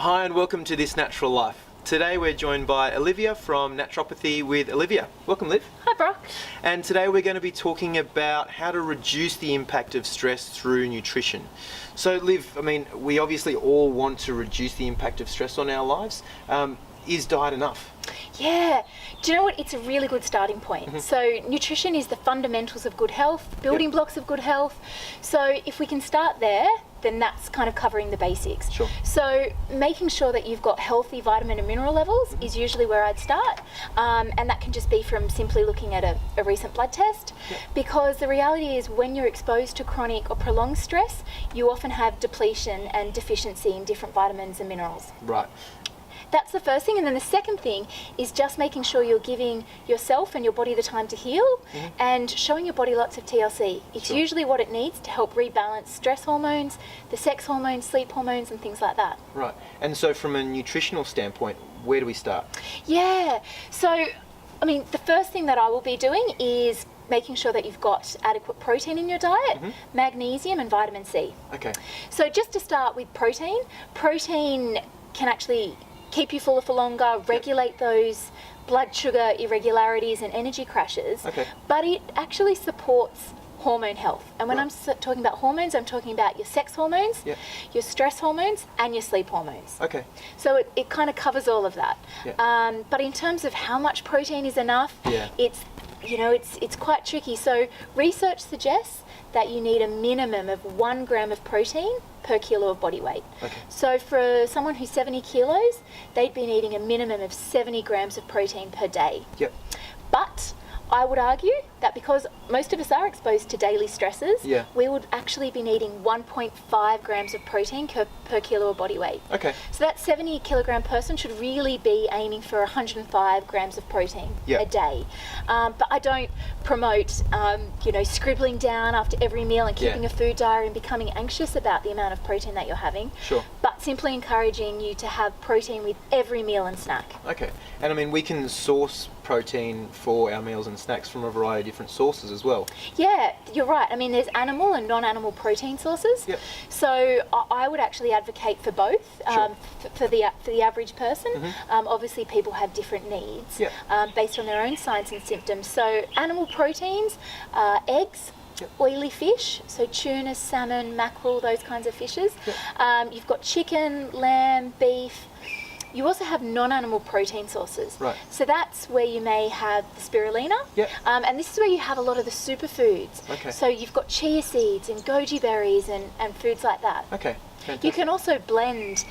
Hi and welcome to This Natural Life. Today we're joined by Olivia from Naturopathy with Olivia. Welcome, Liv. Hi, Brock. And today we're going to be talking about how to reduce the impact of stress through nutrition. So Liv, I mean, we obviously all want to reduce the impact of stress on our lives. Is diet enough? Yeah. Do you know what? It's a really good starting point. So nutrition is the fundamentals of good health, building blocks of good health. So if we can start there, then that's kind of covering the basics. Sure. So making sure that you've got healthy vitamin and mineral levels is usually where I'd start. And that can just be from simply looking at a recent blood test. Because the reality is when you're exposed to chronic or prolonged stress, you often have depletion and deficiency in different vitamins and minerals. Right. That's the first thing. And then the second thing is just making sure you're giving yourself and your body the time to heal and showing your body lots of TLC. It's usually what it needs to help rebalance stress hormones, the sex hormones, sleep hormones and things like that. Right. And so from a nutritional standpoint, where do we start? Yeah. So, I mean, the first thing that I will be doing is making sure that you've got adequate protein in your diet, magnesium and vitamin C. Okay. So just to start with protein can actually keep you fuller for longer, regulate those blood sugar irregularities and energy crashes, but it actually supports hormone health. And when I'm talking about hormones, I'm talking about your sex hormones, your stress hormones, and your sleep hormones. Okay. So it kind of covers all of that. But in terms of how much protein is enough, it's quite tricky. So research suggests that you need a minimum of 1 gram of protein per kilo of body weight. So for someone who's 70 kilos, they'd be needing a minimum of 70 grams of protein per day. But I would argue that because most of us are exposed to daily stresses, we would actually be needing 1.5 grams of protein per kilo of body weight. So that 70 kilogram person should really be aiming for 105 grams of protein a day. But I don't promote, scribbling down after every meal and keeping a food diary and becoming anxious about the amount of protein that you're having. But simply encouraging you to have protein with every meal and snack. And I mean, we can source protein for our meals and snacks from a variety of different sources as well. Yeah, you're right. I mean, there's animal and non-animal protein sources. So I would actually advocate for both for the average person. Obviously, people have different needs based on their own signs and symptoms. So animal proteins, eggs, oily fish, so tuna, salmon, mackerel, those kinds of fishes. You've got chicken, lamb, beef. You also have non-animal protein sources. So that's where you may have the spirulina. And this is where you have a lot of the superfoods. So you've got chia seeds and goji berries and foods like that. Fantastic. You can also blend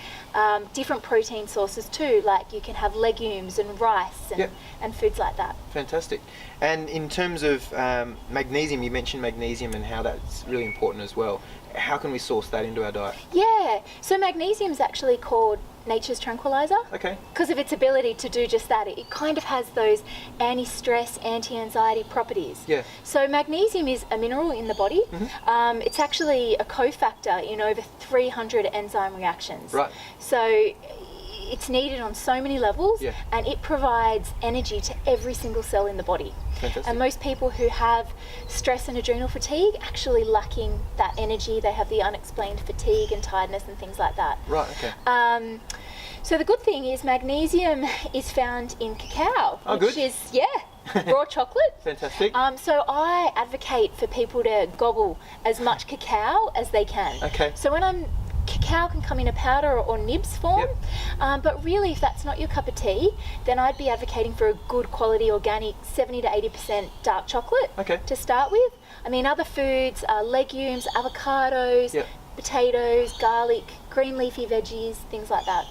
different protein sources too, like you can have legumes and rice and foods like that. Fantastic. And in terms of magnesium, you mentioned magnesium and how that's really important as well. How can we source that into our diet? So magnesium is actually called nature's tranquilizer because of its ability to do just that. It kind of has those anti-stress, anti-anxiety properties. So magnesium is a mineral in the body. It's actually a cofactor in over 300 enzyme reactions. So it's needed on so many levels and it provides energy to every single cell in the body. And most people who have stress and adrenal fatigue actually lacking that energy. They have the unexplained fatigue and tiredness and things like that. So the good thing is magnesium is found in cacao, which is raw chocolate. Fantastic. So I advocate for people to gobble as much cacao as they can. So when cacao can come in a powder or nibs form, but really if that's not your cup of tea, then I'd be advocating for a good quality organic 70 to 80% dark chocolate to start with. I mean, other foods are legumes, avocados, potatoes, garlic, green leafy veggies, things like that.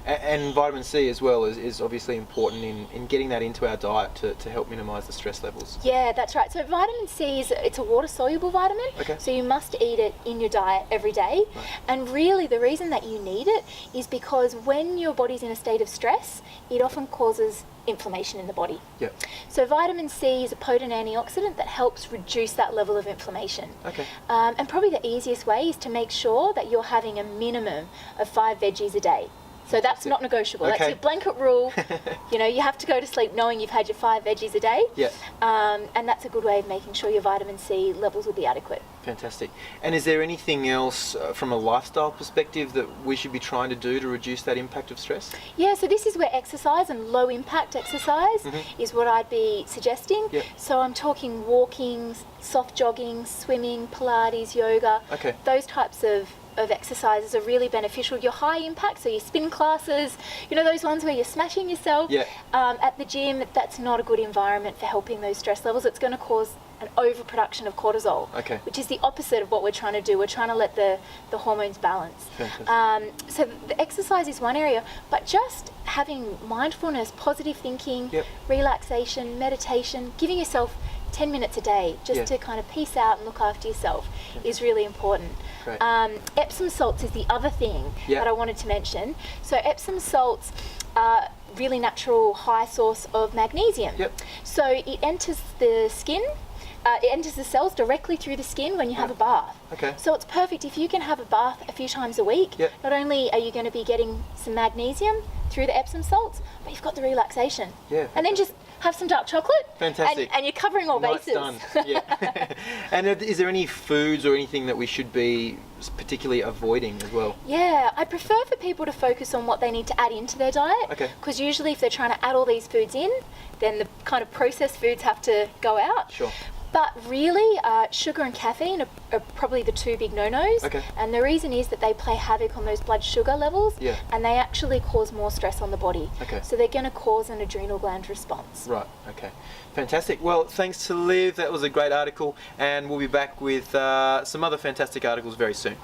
And vitamin C as well is obviously important in getting that into our diet to help minimise the stress levels. That's right. So vitamin C it's a water soluble vitamin, so you must eat it in your diet every day. And really the reason that you need it is because when your body's in a state of stress, it often causes inflammation in the body. So vitamin C is a potent antioxidant that helps reduce that level of inflammation. And probably the easiest way is to make sure that you're having a minimum of 5 veggies a day. So that's not negotiable. Okay. That's your blanket rule. You know, you have to go to sleep knowing you've had your 5 veggies a day. Yeah. And that's a good way of making sure your vitamin C levels will be adequate. Fantastic. And is there anything else from a lifestyle perspective that we should be trying to do to reduce that impact of stress? Yeah, so this is where exercise and low impact exercise is what I'd be suggesting. Yep. So I'm talking walking, soft jogging, swimming, Pilates, yoga. Okay. Those types of exercises are really beneficial. Your high impact, so your spin classes, you know, those ones where you're smashing yourself at the gym, that's not a good environment for helping those stress levels. It's going to cause an overproduction of cortisol, which is the opposite of what we're trying to do. We're trying to let the hormones balance. So the exercise is one area, but just having mindfulness, positive thinking, relaxation, meditation, giving yourself 10 minutes a day just to kind of peace out and look after yourself is really important. Epsom salts is the other thing that I wanted to mention. So Epsom salts are really natural high source of magnesium. So it enters the skin, it enters the cells directly through the skin when you have a bath. So it's perfect if you can have a bath a few times a week. Not only are you going to be getting some magnesium through the Epsom salts, but you've got the relaxation. And then just have some dark chocolate. Fantastic. And you're covering all bases. Done. And is there any foods or anything that we should be particularly avoiding as well? Yeah, I prefer for people to focus on what they need to add into their diet. Because usually if they're trying to add all these foods in, then the kind of processed foods have to go out. But really, sugar and caffeine are probably the 2 big no-nos. And the reason is that they play havoc on those blood sugar levels and they actually cause more stress on the body. So they're going to cause an adrenal gland response. Fantastic. Well, thanks to Liv. That was a great article, and we'll be back with some other fantastic articles very soon.